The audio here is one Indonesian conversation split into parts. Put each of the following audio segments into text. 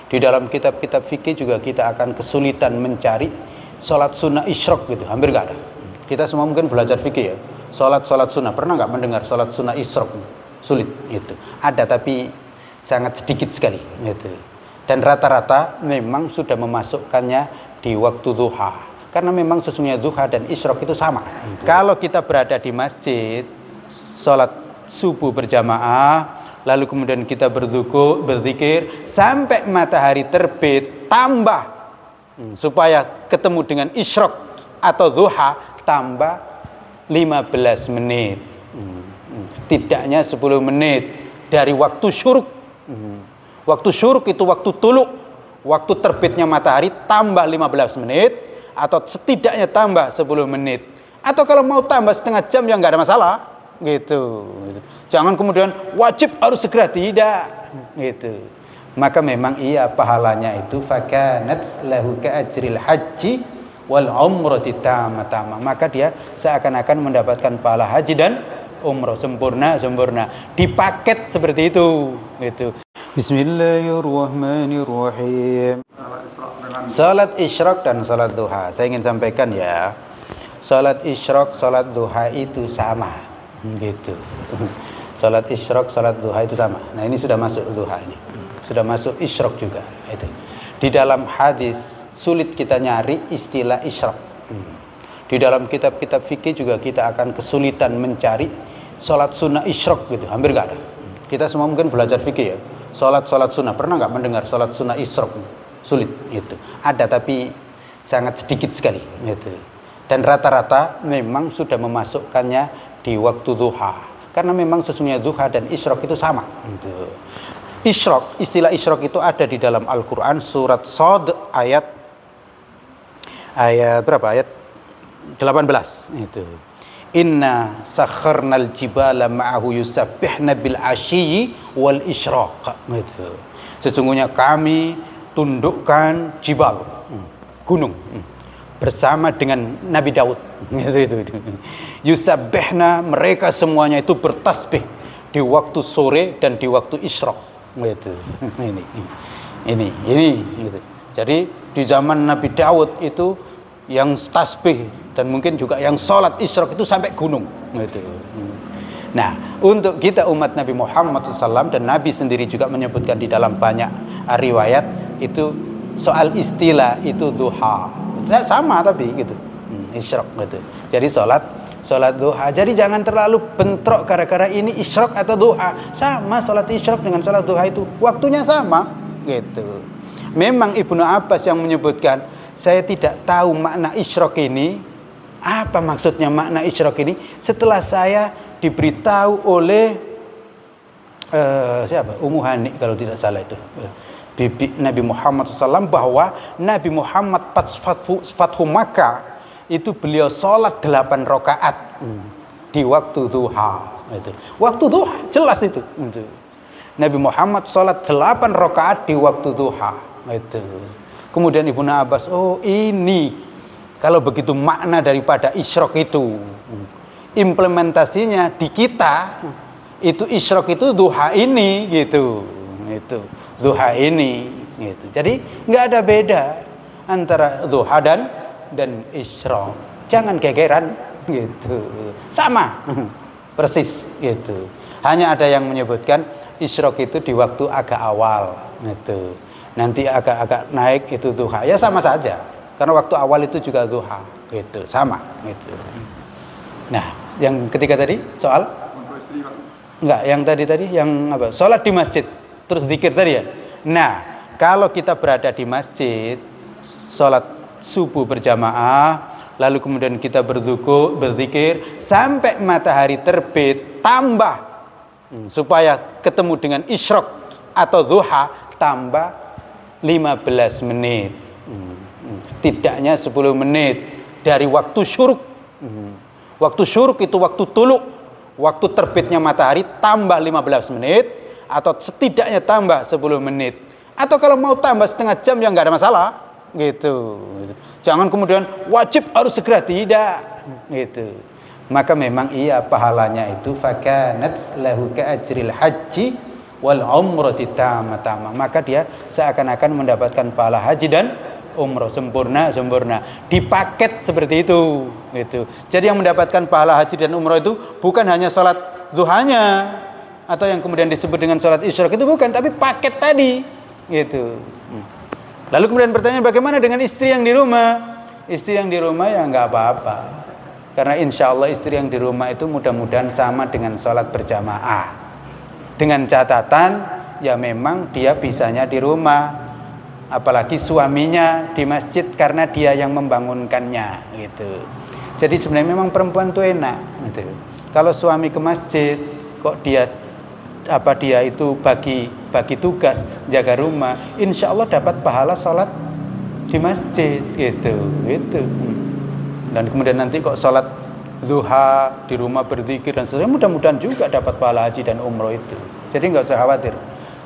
Di dalam kitab-kitab fikih juga kita akan kesulitan mencari sholat sunnah isyraq gitu, hampir nggak ada. Kita semua mungkin belajar fikih ya, sholat sunnah, pernah nggak mendengar sholat sunnah isyraq? Sulit gitu. Ada tapi sangat sedikit sekali gitu. Dan rata-rata memang sudah memasukkannya di waktu duha, karena memang sesungguhnya duha dan isyraq itu sama. Kalau kita berada di masjid, sholat subuh berjamaah, lalu kemudian kita berzikir sampai matahari terbit, tambah supaya ketemu dengan isyraq atau duha, tambah 15 menit, setidaknya 10 menit dari waktu syuruk. Waktu syuruk itu waktu tuluk, waktu terbitnya matahari, tambah 15 menit, atau setidaknya tambah 10 menit. Atau kalau mau tambah setengah jam ya nggak ada masalah gitu. Jangan kemudian wajib harus segera, tidak gitu. Maka memang iya pahalanya itu fakanat lahu ka ajril haji wal umrati tamama. Maka dia seakan-akan mendapatkan pahala haji dan umrah sempurna, dipaket seperti itu gitu. Bismillahirrahmanirrahim. Salat isyraq dan salat duha. Saya ingin sampaikan ya, salat isyraq, salat duha itu sama gitu. Salat isyraq, salat duha itu sama. Nah, ini sudah masuk duha ini. Sudah masuk isyraq juga itu. Di dalam hadis sulit kita nyari istilah isyraq. Di dalam kitab-kitab fikih juga kita akan kesulitan mencari salat sunnah isyraq gitu, hampir enggak ada. Kita semua mungkin belajar fikih ya. Salat sunnah, pernah enggak mendengar salat sunnah isyraq? Sulit itu. Ada tapi sangat sedikit sekali gitu. Dan rata-rata memang sudah memasukkannya di waktu duha, karena memang sesungguhnya duha dan isyraq itu sama gitu. Isyraq, istilah isyraq itu ada di dalam Al-Quran surat Shad ayat berapa? Ayat 18 itu. Inna sakharnal jibala ma'ahu yusabbihna bil ashiyyi wal isyraq gitu. Sesungguhnya kami tundukkan jibal, gunung, bersama dengan Nabi Daud itu. Yusabbihna, mereka semuanya itu bertasbih di waktu sore dan di waktu isyraq gitu. Ini gitu. Jadi di zaman Nabi Daud itu yang tasbih dan mungkin juga yang sholat isyraq itu sampai gunung gitu. Nah, untuk kita umat Nabi Muhammad SAW, dan Nabi sendiri juga menyebutkan di dalam banyak riwayat itu soal istilah itu duha sama tapi gitu, isyraq gitu. Jadi sholat duha. Jadi jangan terlalu bentrok gara-gara ini isyraq atau duha. Sama, sholat isyraq dengan sholat duha itu waktunya sama gitu. Memang Ibnu Abbas yang menyebutkan, saya tidak tahu makna isyraq ini, apa maksudnya makna isyraq ini, setelah saya diberitahu oleh siapa? Ummu Hani kalau tidak salah itu, bibi Nabi Muhammad SAW, bahwa Nabi Muhammad pas Fathu Makkah itu beliau sholat 8 rakaat di waktu duha itu. Waktu duha jelas itu. Nabi Muhammad sholat 8 rakaat di waktu duha itu. Kemudian Ibnu Abbas, oh ini kalau begitu makna daripada isyraq itu, implementasinya di kita itu isyraq itu duha ini gitu. Itu duha ini gitu. Jadi nggak ada beda antara duha dan isyraq. Jangan gegeran gitu. Sama persis gitu. Hanya ada yang menyebutkan isyraq itu di waktu agak awal gitu. Nanti agak naik itu duha. Ya sama saja. Karena waktu awal itu juga duha gitu. Sama gitu. Nah, yang ketiga tadi soal enggak, yang tadi yang apa? Salat di masjid terus zikir tadi ya. Nah, kalau kita berada di masjid, salat subuh berjamaah, lalu kemudian kita berzikir sampai matahari terbit, tambah supaya ketemu dengan isyraq atau duha, tambah 15 menit, setidaknya 10 menit dari waktu syuruk. Waktu syuruk itu waktu tuluk, waktu terbitnya matahari, tambah 15 menit, atau setidaknya tambah 10 menit. Atau kalau mau tambah setengah jam ya nggak ada masalah gitu. Jangan kemudian wajib harus segera, tidak gitu. Maka memang iya pahalanya itu fakanat lahu ka ajril haji wal umrati tamah, maka dia seakan-akan mendapatkan pahala haji dan umroh sempurna, dipaket seperti itu gitu. Jadi yang mendapatkan pahala haji dan umroh itu bukan hanya sholat duhanya atau yang kemudian disebut dengan sholat isyraq, itu bukan, tapi paket tadi gitu. Lalu kemudian pertanyaan, bagaimana dengan istri yang di rumah? Istri yang di rumah ya nggak apa-apa, karena insya Allah istri yang di rumah itu mudah-mudahan sama dengan sholat berjamaah, dengan catatan ya memang dia bisanya di rumah, apalagi suaminya di masjid karena dia yang membangunkannya gitu. Jadi sebenarnya memang perempuan tuh enak gitu. Kalau suami ke masjid kok dia itu bagi tugas jaga rumah, insya Allah dapat pahala sholat di masjid gitu. Dan kemudian nanti kok sholat duha di rumah berzikir dan sebagainya, mudah-mudahan juga dapat pahala haji dan umroh itu. Jadi nggak usah khawatir.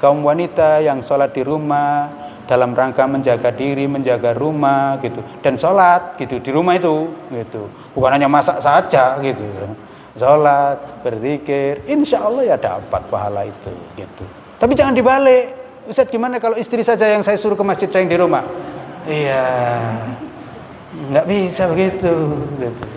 Kaum wanita yang sholat di rumah dalam rangka menjaga diri, menjaga rumah gitu, dan sholat gitu di rumah itu gitu, bukan hanya masak saja gitu, sholat berzikir, insya Allah ya dapat pahala itu gitu. Tapi jangan dibalik, Ustaz gimana kalau istri saja yang saya suruh ke masjid, saya yang di rumah? Iya, nggak bisa begitu gitu.